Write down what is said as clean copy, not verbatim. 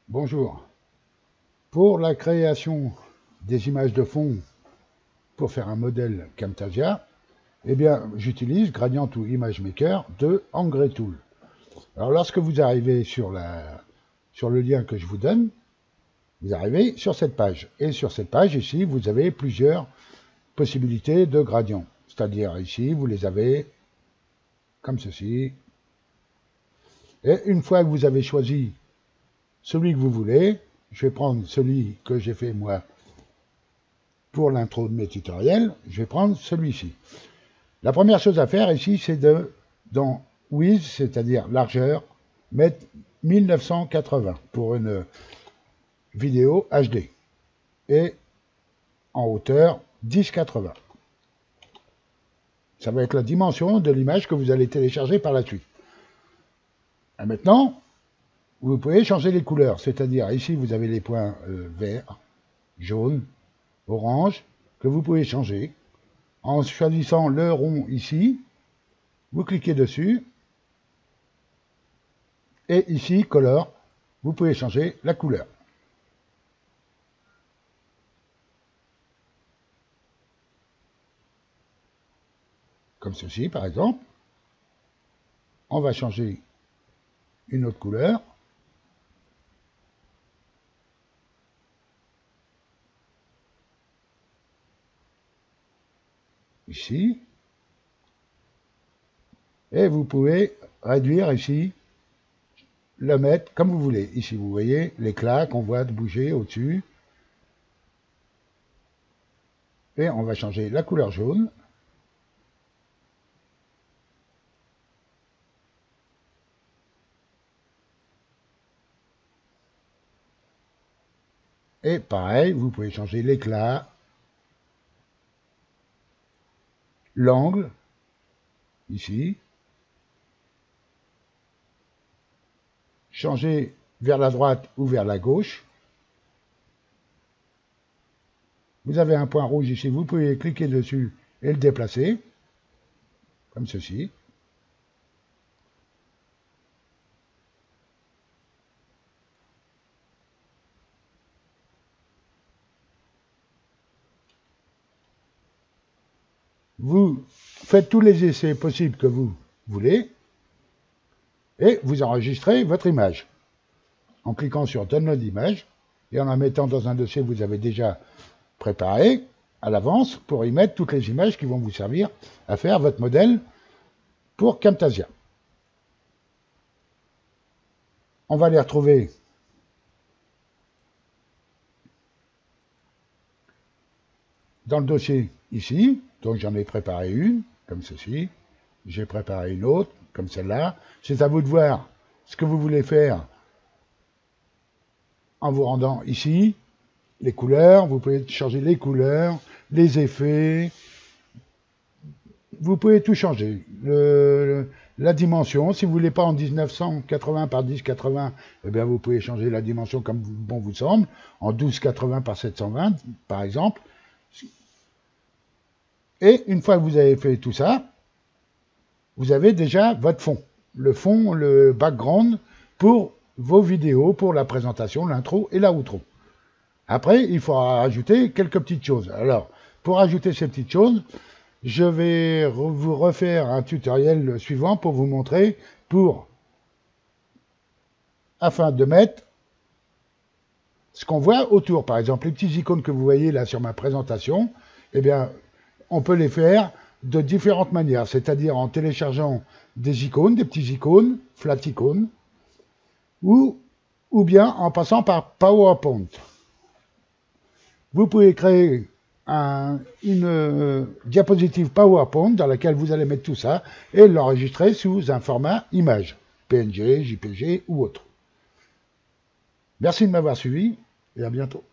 Bonjour. Pour la création des images de fond pour faire un modèle Camtasia, eh bien, j'utilise Gradient ou Image Maker de Angry-Tool. Alors, lorsque vous arrivez sur le lien que je vous donne, vous arrivez sur cette page. Et sur cette page, ici, vous avez plusieurs possibilités de gradients. C'est-à-dire, ici, vous les avez comme ceci. Et une fois que vous avez choisi celui que vous voulez, je vais prendre celui que j'ai fait moi pour l'intro de mes tutoriels, je vais prendre celui-ci. La première chose à faire ici, c'est dans Width, c'est-à-dire largeur, mettre 1980 pour une vidéo HD. Et en hauteur, 1080. Ça va être la dimension de l'image que vous allez télécharger par la suite. Et maintenant, vous pouvez changer les couleurs, c'est-à-dire ici vous avez les points vert, jaune, orange, que vous pouvez changer. En choisissant le rond ici, vous cliquez dessus, et ici, Color, vous pouvez changer la couleur. Comme ceci, par exemple. On va changer une autre couleur. Ici. Et vous pouvez réduire ici, le mettre comme vous voulez. Ici, vous voyez l'éclat qu'on voit bouger au-dessus. Et on va changer la couleur jaune. Et pareil, vous pouvez changer l'éclat, l'angle, ici. Changer vers la droite ou vers la gauche. Vous avez un point rouge ici, vous pouvez cliquer dessus et le déplacer, comme ceci. Vous faites tous les essais possibles que vous voulez et vous enregistrez votre image en cliquant sur Download image et en la mettant dans un dossier que vous avez déjà préparé à l'avance pour y mettre toutes les images qui vont vous servir à faire votre modèle pour Camtasia. On va les retrouver dans le dossier ici. Donc j'en ai préparé une, comme ceci. J'ai préparé une autre, comme celle-là. C'est à vous de voir ce que vous voulez faire en vous rendant ici. Les couleurs, vous pouvez changer les couleurs, les effets. Vous pouvez tout changer. La dimension, si vous ne voulez pas en 1980 par 1080, eh bien vous pouvez changer la dimension comme bon vous semble, en 1280 par 720, par exemple. Et une fois que vous avez fait tout ça, vous avez déjà votre fond. Le fond, le background pour vos vidéos, pour la présentation, l'intro et la outro. Après, il faudra ajouter quelques petites choses. Alors, pour ajouter ces petites choses, je vais vous refaire un tutoriel suivant pour vous montrer, afin de mettre ce qu'on voit autour. Par exemple, les petits icônes que vous voyez là sur ma présentation, eh bien, on peut les faire de différentes manières, c'est-à-dire en téléchargeant des icônes, des petits icônes, flat icônes, ou bien en passant par PowerPoint. Vous pouvez créer une diapositive PowerPoint dans laquelle vous allez mettre tout ça et l'enregistrer sous un format image. PNG, JPG ou autre. Merci de m'avoir suivi et à bientôt.